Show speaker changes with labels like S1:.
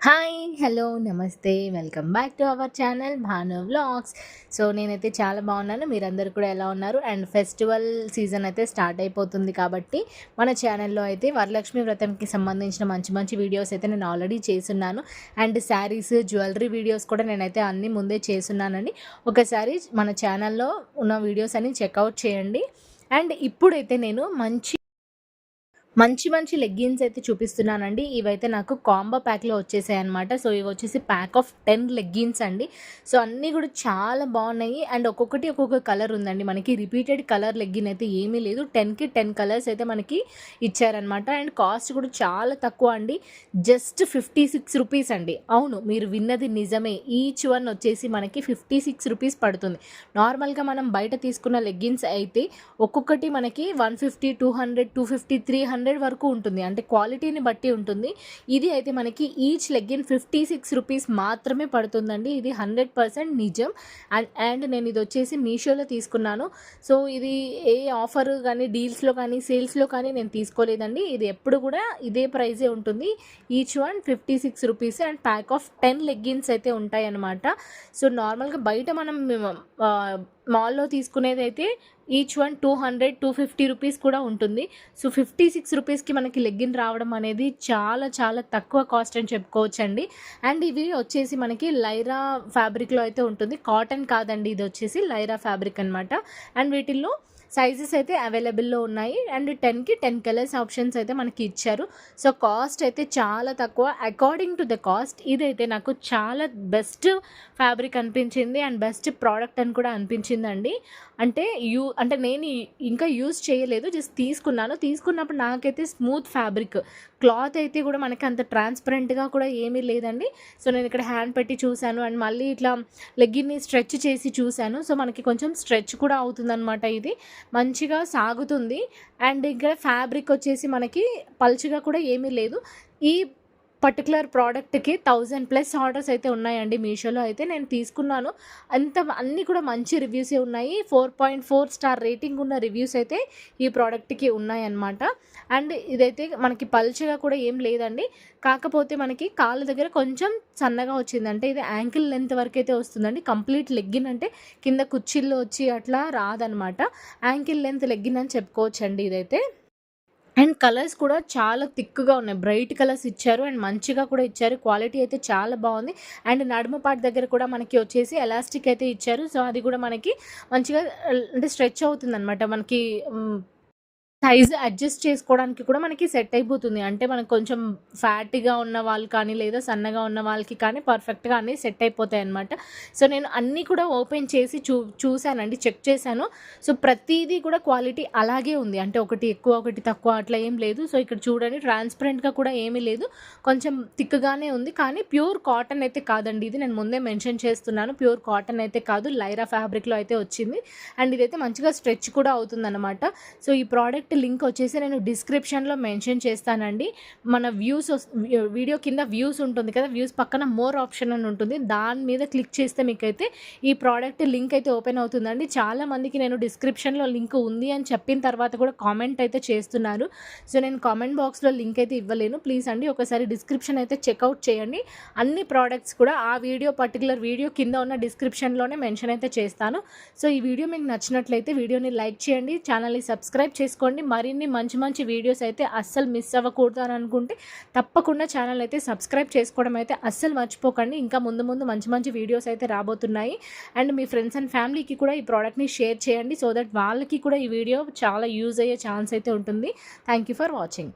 S1: Hi hello నమస్తే welcome back to our channel Bhanu vlogs. So నేనైతే చాలా బాగున్నాను, మీరందరూ కూడా ఎలా ఉన్నారు? అండ్ ఫెస్టివల్ సీజన్ అయితే స్టార్ట్ అయిపోతుంది కాబట్టి మన ఛానల్లో అయితే వరలక్ష్మి వ్రతంకి సంబంధించిన మంచి మంచి వీడియోస్ అయితే నేను ఆల్రెడీ చేస్తున్నాను. అండ్ శారీస్ జ్యువెలరీ వీడియోస్ కూడా నేనైతే అన్నీ ముందే చేస్తున్నానండి. ఒకసారి మన ఛానల్లో ఉన్న వీడియోస్ అన్ని చెక్అవుట్ చేయండి. అండ్ ఇప్పుడైతే నేను మంచి మంచి లెగ్గిన్స్ అయితే చూపిస్తున్నానండి. ఇవైతే నాకు కాంబో ప్యాక్లో వచ్చేసాయి అనమాట. సో ఇవి వచ్చేసి ప్యాక్ ఆఫ్ 10 లెగ్గిన్స్ అండి. సో అన్నీ కూడా చాలా బాగున్నాయి. అండ్ ఒక్కొక్కటి ఒక్కొక్క కలర్ ఉందండి. మనకి రిపీటెడ్ కలర్ లెగ్గిన్ అయితే ఏమీ లేదు. 10కి 10 కలర్స్ అయితే మనకి ఇచ్చారనమాట. అండ్ కాస్ట్ కూడా చాలా తక్కువ అండి, జస్ట్ 56 రూపీస్ అండి. అవును, మీరు విన్నది నిజమే. ఈచ్ వన్ వచ్చేసి మనకి 56 రూపీస్ పడుతుంది. నార్మల్గా మనం బయట తీసుకున్న లెగ్గిన్స్ అయితే ఒక్కొక్కటి మనకి 150, 200, 250, 300 వరకు ఉంటుంది. అంటే క్వాలిటీని బట్టి ఉంటుంది. ఇది అయితే మనకి ఈచ్ లెగ్గిన్ 56 రూపీస్ మాత్రమే పడుతుందండి. ఇది 100% నిజం. అండ్ నేను ఇది వచ్చేసి మీషోలో తీసుకున్నాను. సో ఇది ఏ ఆఫర్ కానీ డీల్స్లో కానీ సేల్స్లో కానీ నేను తీసుకోలేదండి. ఇది ఎప్పుడు కూడా ఇదే ప్రైజే ఉంటుంది. Each one 56 rupees. And pack of 10 leggings అయితే ఉంటాయి అన్నమాట. సో నార్మల్గా బయట మనం మాల్లో తీసుకునేది అయితే ఈచ్ వన్ 200, 250 రూపీస్ కూడా ఉంటుంది. సో 56 రూపీస్కి మనకి లెగ్గిన్ రావడం అనేది చాలా చాలా తక్కువ కాస్ట్ అని చెప్పుకోవచ్చండి. అండ్ ఇవి వచ్చేసి మనకి లైరా ఫ్యాబ్రిక్లో అయితే ఉంటుంది, కాటన్ కాదండి. ఇది వచ్చేసి లైరా ఫ్యాబ్రిక్ అనమాట. అండ్ వీటిల్లో సైజెస్ అయితే అవైలబుల్లో ఉన్నాయి. అండ్ 10కి 10 కలర్స్ ఆప్షన్స్ అయితే మనకి ఇచ్చారు. సో కాస్ట్ అయితే చాలా తక్కువ. అకార్డింగ్ టు ద కాస్ట్ ఇదైతే నాకు చాలా బెస్ట్ ఫ్యాబ్రిక్ అనిపించింది అండ్ బెస్ట్ ప్రోడక్ట్ అని కూడా అనిపించిందండి. అంటే నేను ఇంకా యూజ్ చేయలేదు, జస్ట్ తీసుకున్నప్పుడు నాకైతే స్మూత్ ఫ్యాబ్రిక్, క్లాత్ అయితే కూడా మనకి అంత ట్రాన్స్పరెంట్గా కూడా ఏమీ లేదండి. సో నేను ఇక్కడ హ్యాండ్ పెట్టి చూశాను అండ్ మళ్ళీ ఇట్లా లెగ్గిన్ని స్ట్రెచ్ చేసి చూశాను. సో మనకి కొంచెం స్ట్రెచ్ కూడా అవుతుందన్నమాట. ఇది మంచిగా సాగుతుంది. అండ్ ఇక్కడ ఫ్యాబ్రిక్ వచ్చేసి మనకి పల్చగా కూడా ఏమీ లేదు. ఈ పర్టికులర్ ప్రోడక్ట్కి 1000+ ఆర్డర్స్ అయితే ఉన్నాయండి మీషోలో. అయితే నేను తీసుకున్నాను. అన్నీ కూడా మంచి రివ్యూసే ఉన్నాయి. 4.4 స్టార్ రేటింగ్ ఉన్న రివ్యూస్ అయితే ఈ ప్రోడక్ట్కి ఉన్నాయన్నమాట. అండ్ ఇదైతే మనకి పల్చగా కూడా ఏం లేదండి. కాకపోతే మనకి కాళ్ళ దగ్గర కొంచెం సన్నగా వచ్చింది. అంటే ఇది యాంకిల్ లెంత్ వరకు అయితే వస్తుందండి. కంప్లీట్ లెగ్గిన్ అంటే కింద కుర్చీల్లో వచ్చి అట్లా రాదనమాట. యాంకిల్ లెంత్ లెగ్గిన్ అని చెప్పుకోవచ్చండి ఇదైతే. అండ్ కలర్స్ కూడా చాలా థిక్గా ఉన్నాయి, బ్రైట్ కలర్స్ ఇచ్చారు అండ్ మంచిగా కూడా ఇచ్చారు. క్వాలిటీ అయితే చాలా బాగుంది. అండ్ నడుము పార్ట్ దగ్గర కూడా మనకి వచ్చేసి ఎలాస్టిక్ అయితే ఇచ్చారు. సో అది కూడా మనకి మంచిగా అంటే స్ట్రెచ్ అవుతుంది అనమాట. మనకి సైజ్ అడ్జస్ట్ చేసుకోవడానికి కూడా మనకి సెట్ అయిపోతుంది. అంటే మనకు కొంచెం ఫ్యాట్గా ఉన్న వాళ్ళు కానీ లేదా సన్నగా ఉన్న వాళ్ళకి కానీ పర్ఫెక్ట్గా అన్నీ సెట్ అయిపోతాయి అనమాట. సో నేను అన్నీ కూడా ఓపెన్ చేసి చూశానండి, చెక్ చేశాను. సో ప్రతిదీ కూడా క్వాలిటీ అలాగే ఉంది. అంటే ఒకటి ఎక్కువ ఒకటి తక్కువ అట్లా ఏం లేదు. సో ఇక్కడ చూడండి, ట్రాన్స్పరెంట్గా కూడా ఏమీ లేదు, కొంచెం థిక్గానే ఉంది. కానీ ప్యూర్ కాటన్ అయితే కాదండి. ఇది నేను ముందే మెన్షన్ చేస్తున్నాను, ప్యూర్ కాటన్ అయితే కాదు, లైరా ఫ్యాబ్రిక్లో అయితే వచ్చింది. అండ్ ఇదైతే మంచిగా స్ట్రెచ్ కూడా అవుతుంది అనమాట. సో ఈ ప్రోడక్ట్ లింక్ వచ్చేసి నేను డిస్క్రిప్షన్లో మెన్షన్ చేస్తానండి. మన వీడియో కింద వ్యూస్ ఉంటుంది కదా, వ్యూస్ పక్కన మోర్ ఆప్షన్ అని ఉంటుంది, దాని మీద క్లిక్ చేస్తే మీకైతే ఈ ప్రోడక్ట్ లింక్ అయితే ఓపెన్ అవుతుందండి. చాలామందికి నేను డిస్క్రిప్షన్లో లింక్ ఉంది అని చెప్పిన తర్వాత కూడా కామెంట్ అయితే చేస్తున్నారు. సో నేను కామెంట్ బాక్స్లో లింక్ అయితే ఇవ్వలేను, ప్లీజ్ అండి ఒకసారి డిస్క్రిప్షన్ అయితే చెక్అవుట్ చేయండి. అన్ని ప్రోడక్ట్స్ కూడా ఆ పర్టికులర్ వీడియో కింద ఉన్న డిస్క్రిప్షన్లోనే మెన్షన్ అయితే చేస్తాను. సో ఈ వీడియో మీకు నచ్చినట్లయితే వీడియోని లైక్ చేయండి, ఛానల్ని సబ్స్క్రైబ్ చేసుకోండి. మరిన్ని మంచి మంచి వీడియోస్ అయితే అస్సలు మిస్ అవ్వకూడదు అని అనుకుంటే తప్పకుండా ఛానల్ అయితే సబ్స్క్రైబ్ చేసుకోవడం అయితే అస్సలు మర్చిపోకండి. ఇంకా ముందు ముందు మంచి మంచి వీడియోస్ అయితే రాబోతున్నాయి. అండ్ మీ ఫ్రెండ్స్ అండ్ ఫ్యామిలీకి కూడా ఈ ప్రోడక్ట్ని షేర్ చేయండి, సో దట్ వాళ్ళకి కూడా ఈ వీడియో చాలా యూజ్ అయ్యే ఛాన్స్ అయితే ఉంటుంది. Thank you for watching.